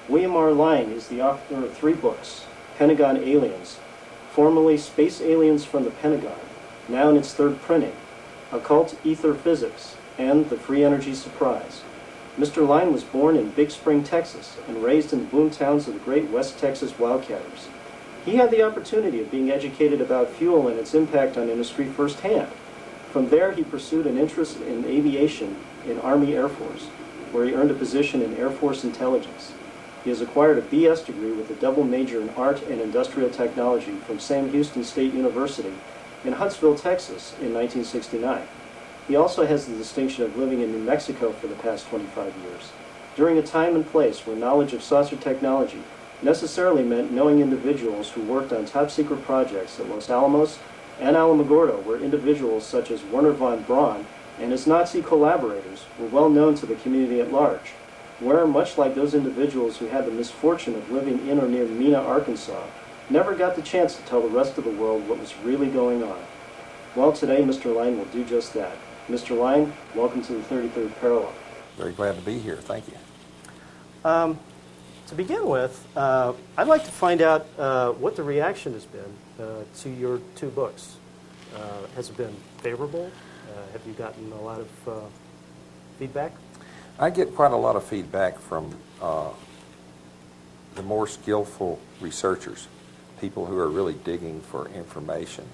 William R. Lyne is the author of 3 books, Pentagon Aliens, formerly Space Aliens from the Pentagon, now in its 3rd printing, Occult Ether Physics, and The Free Energy Surprise. Mr. Lyne was born in Big Spring, Texas, and raised in the boom towns of the great West Texas wildcatters. He had the opportunity of being educated about fuel and its impact on industry firsthand. From there, he pursued an interest in aviation in Army Air Force, where he earned a position in Air Force intelligence. He has acquired a BS degree with a double major in art and industrial technology from Sam Houston State University in Huntsville, Texas in 1969. He also has the distinction of living in New Mexico for the past 25 years, during a time and place where knowledge of saucer technology necessarily meant knowing individuals who worked on top-secret projects at Los Alamos and Alamogordo, where individuals such as Werner von Braun and his Nazi collaborators were well known to the community at large, where, much like those individuals who had the misfortune of living in or near Mena, Arkansas, never got the chance to tell the rest of the world what was really going on. Well, today Mr. Lyne will do just that. Mr. Lyne, welcome to the 33rd Parallel. Very glad to be here. Thank you. To begin with, I'd like to find out what the reaction has been to your 2 books. Has it been favorable? Have you gotten a lot of feedback? I get quite a lot of feedback from the more skillful researchers, people who are really digging for information.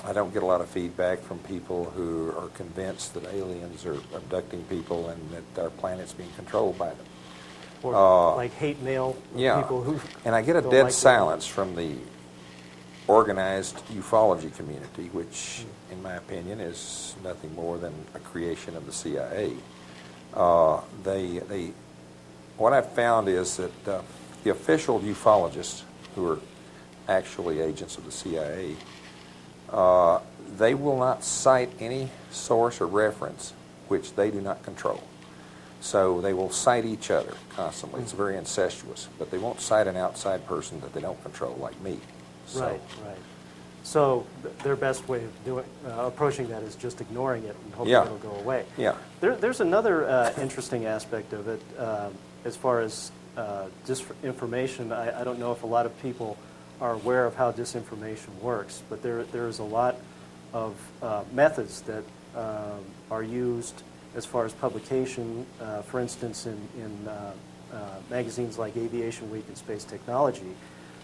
I don't get a lot of feedback from people who are convinced that aliens are abducting people and that our planet's being controlled by them. Or like hate mail people who and I get a dead silence from the organized ufology community, which, in my opinion, is nothing more than a creation of the CIA. What I've found is that the official ufologists, who are actually agents of the CIA, they will not cite any source or reference which they do not control. So they will cite each other constantly. It's very incestuous, but they won't cite an outside person that they don't control, like me. So, right. So their best way of approaching that is just ignoring it and hoping it'll go away. Yeah. There's another interesting aspect of it as far as disinformation. I don't know if a lot of people are aware of how disinformation works, but there is a lot of methods that are used as far as publication, for instance, in magazines like Aviation Week and Space Technology,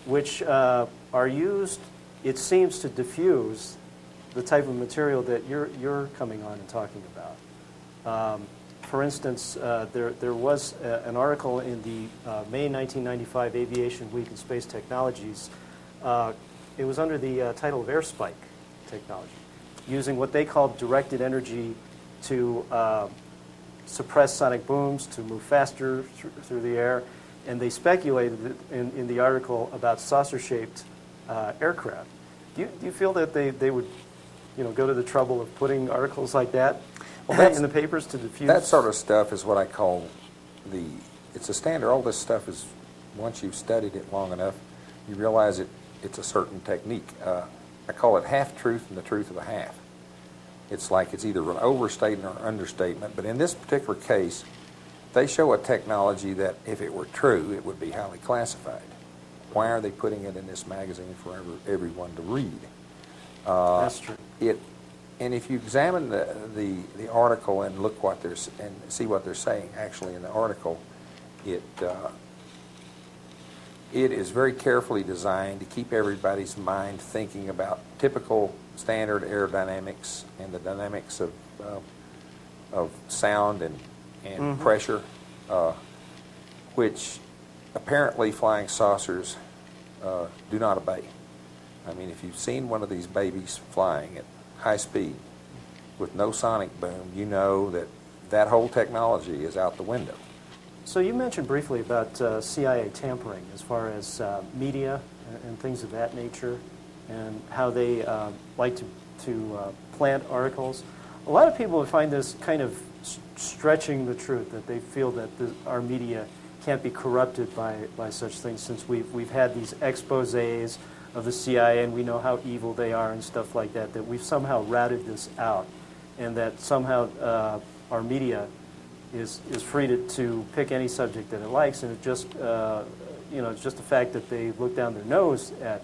which are used, it seems, to diffuse the type of material that you're coming on and talking about. For instance, there was an article in the May 1995 Aviation Week and Space Technologies. It was under the title of air spike technology, using what they called directed energy to suppress sonic booms, to move faster through the air. And they speculated in the article about saucer-shaped aircraft. Do you feel that they would go to the trouble of putting articles like that in the papers to diffuse? That sort of stuff is what I call it's a standard. All this stuff is, once you've studied it long enough, you realize it's a certain technique. I call it half-truth and the truth of a half. It's like it's either an overstatement or understatement, but in this particular case, they show a technology that, if it were true, it would be highly classified. Why are they putting it in this magazine for everyone to read? That's true. And if you examine the article and look and see what they're saying actually in the article, it is very carefully designed to keep everybody's mind thinking about typical standard aerodynamics and the dynamics of sound and pressure, which apparently flying saucers do not obey. I mean, if you've seen one of these babies flying at high speed with no sonic boom, you know that whole technology is out the window. So you mentioned briefly about CIA tampering as far as media and things of that nature, and how they like to plant articles. A lot of people find this kind of stretching the truth, that they feel that our media can't be corrupted by such things, since we've had these exposés of the CIA and we know how evil they are and stuff like that, that we've somehow routed this out, and that somehow our media is free to pick any subject that it likes, and it just it's just the fact that they look down their nose at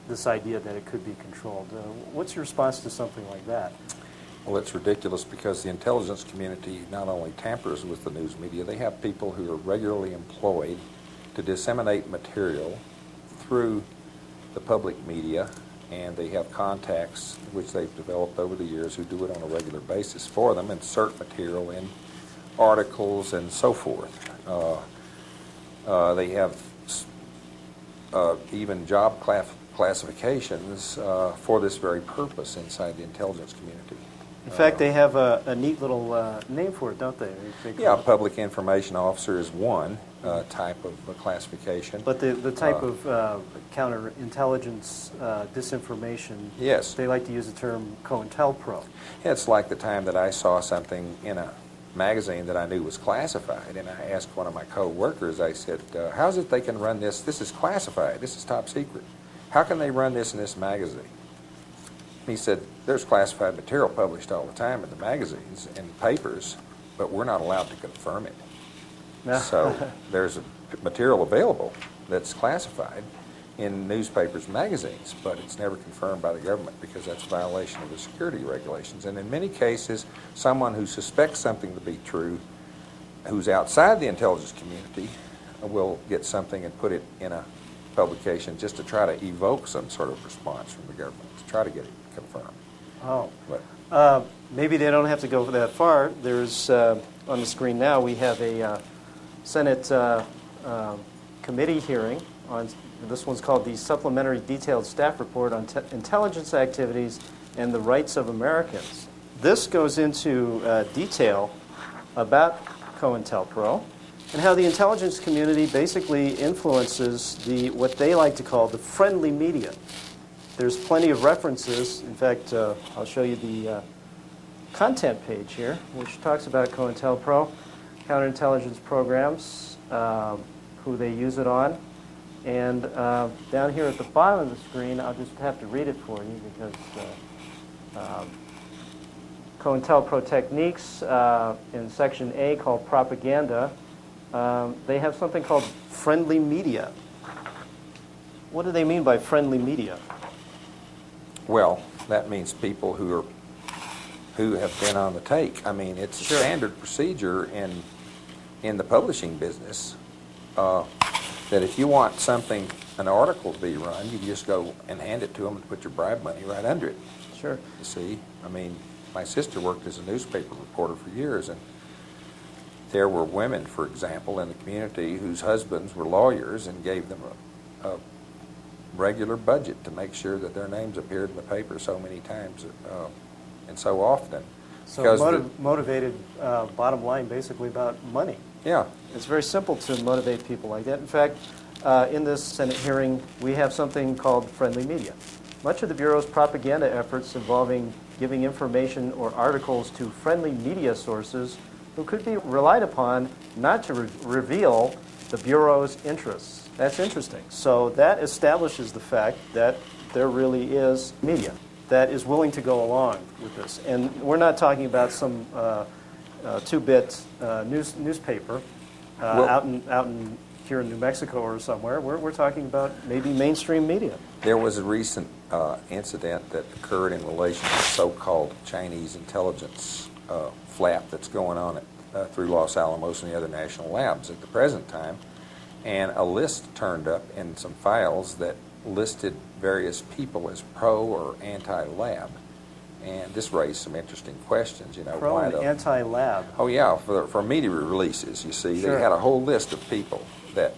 this idea that it could be controlled. What's your response to something like that? Well, it's ridiculous because the intelligence community not only tampers with the news media, they have people who are regularly employed to disseminate material through the public media, and they have contacts which they've developed over the years who do it on a regular basis for them, insert material in articles and so forth. They have even job classifications for this very purpose inside the intelligence community. In fact, they have a neat little name for it, don't they? Yeah, public information officer is one type of classification. But the type of counterintelligence disinformation, yes, they like to use the term COINTELPRO. It's like the time that I saw something in a magazine that I knew was classified, and I asked one of my co-workers, I said, how's it they can run this? This is classified. This is top secret. How can they run this in this magazine? He said, there's classified material published all the time in the magazines and papers, but we're not allowed to confirm it. So there's material available that's classified in newspapers and magazines, but it's never confirmed by the government because that's a violation of the security regulations. And in many cases, someone who suspects something to be true, who's outside the intelligence community, will get something and put it in a publication just to try to evoke some sort of response from the government, to try to get it confirmed. Oh. But maybe they don't have to go that far. There's, on the screen now, we have a Senate committee hearing on, this one's called the Supplementary Detailed Staff Report on Intelligence Activities and the Rights of Americans. This goes into detail about COINTELPRO and how the intelligence community basically influences what they like to call the friendly media. There's plenty of references. In fact, I'll show you the content page here, which talks about COINTELPRO, counterintelligence programs, who they use it on. And down here at the bottom of the screen, I'll just have to read it for you because COINTELPRO techniques in Section A called propaganda, they have something called friendly media. What do they mean by friendly media? well, that means people who have been on the take. I mean, it's a Sure. standard procedure in the publishing business that if you want an article to be run, you just go and hand it to them and put your bribe money right under it. Sure. You see, I mean, my sister worked as a newspaper reporter for years, and there were women, for example, in the community whose husbands were lawyers and gave them a regular budget to make sure that their names appeared in the paper so many times and so often. So motivated, bottom line, basically about money. Yeah. It's very simple to motivate people like that. In fact, in this Senate hearing, we have something called friendly media. Much of the Bureau's propaganda efforts involving giving information or articles to friendly media sources who could be relied upon not to reveal the Bureau's interests. That's interesting. So that establishes the fact that there really is media that is willing to go along with this. And we're not talking about some two-bit newspaper out in here in New Mexico or somewhere. We're talking about maybe mainstream media. There was a recent incident that occurred in relation to the so-called Chinese intelligence flap that's going on through Los Alamos and the other national labs at the present time. And a list turned up in some files that listed various people as pro or anti-lab. And this raised some interesting questions, you know. Pro why and anti-lab. Oh, yeah, for media releases, you see. Sure. They had a whole list of people that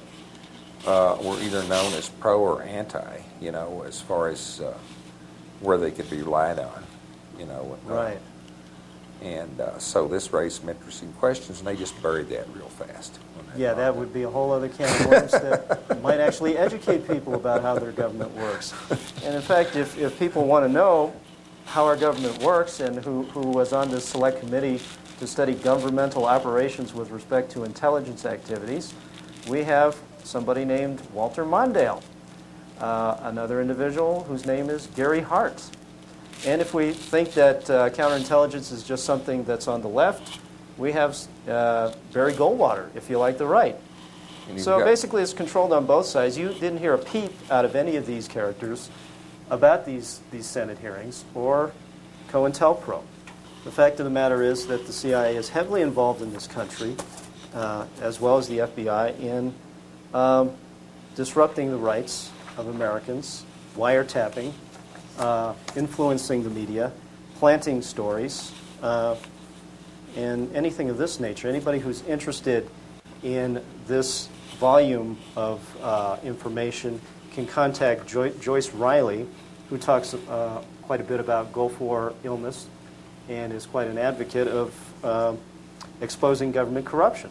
were either known as pro or anti, you know, as far as where they could be relied on, you know. Right. And so this raised some interesting questions, and they just buried that real fast. Yeah, that would be a whole other can of worms that might actually educate people about how their government works. And in fact, if people want to know how our government works and who was on this select committee to study governmental operations with respect to intelligence activities, we have somebody named Walter Mondale, another individual whose name is Gary Hart. And if we think that counterintelligence is just something that's on the left, we have Barry Goldwater, if you like the right. And you've So got- basically it's controlled on both sides. You didn't hear a peep out of any of these characters about these Senate hearings or COINTELPRO. The fact of the matter is that the CIA is heavily involved in this country, as well as the FBI, in disrupting the rights of Americans, wiretapping, influencing the media, planting stories, and anything of this nature. Anybody who's interested in this volume of information can contact Joyce Riley, who talks quite a bit about Gulf War illness and is quite an advocate of exposing government corruption.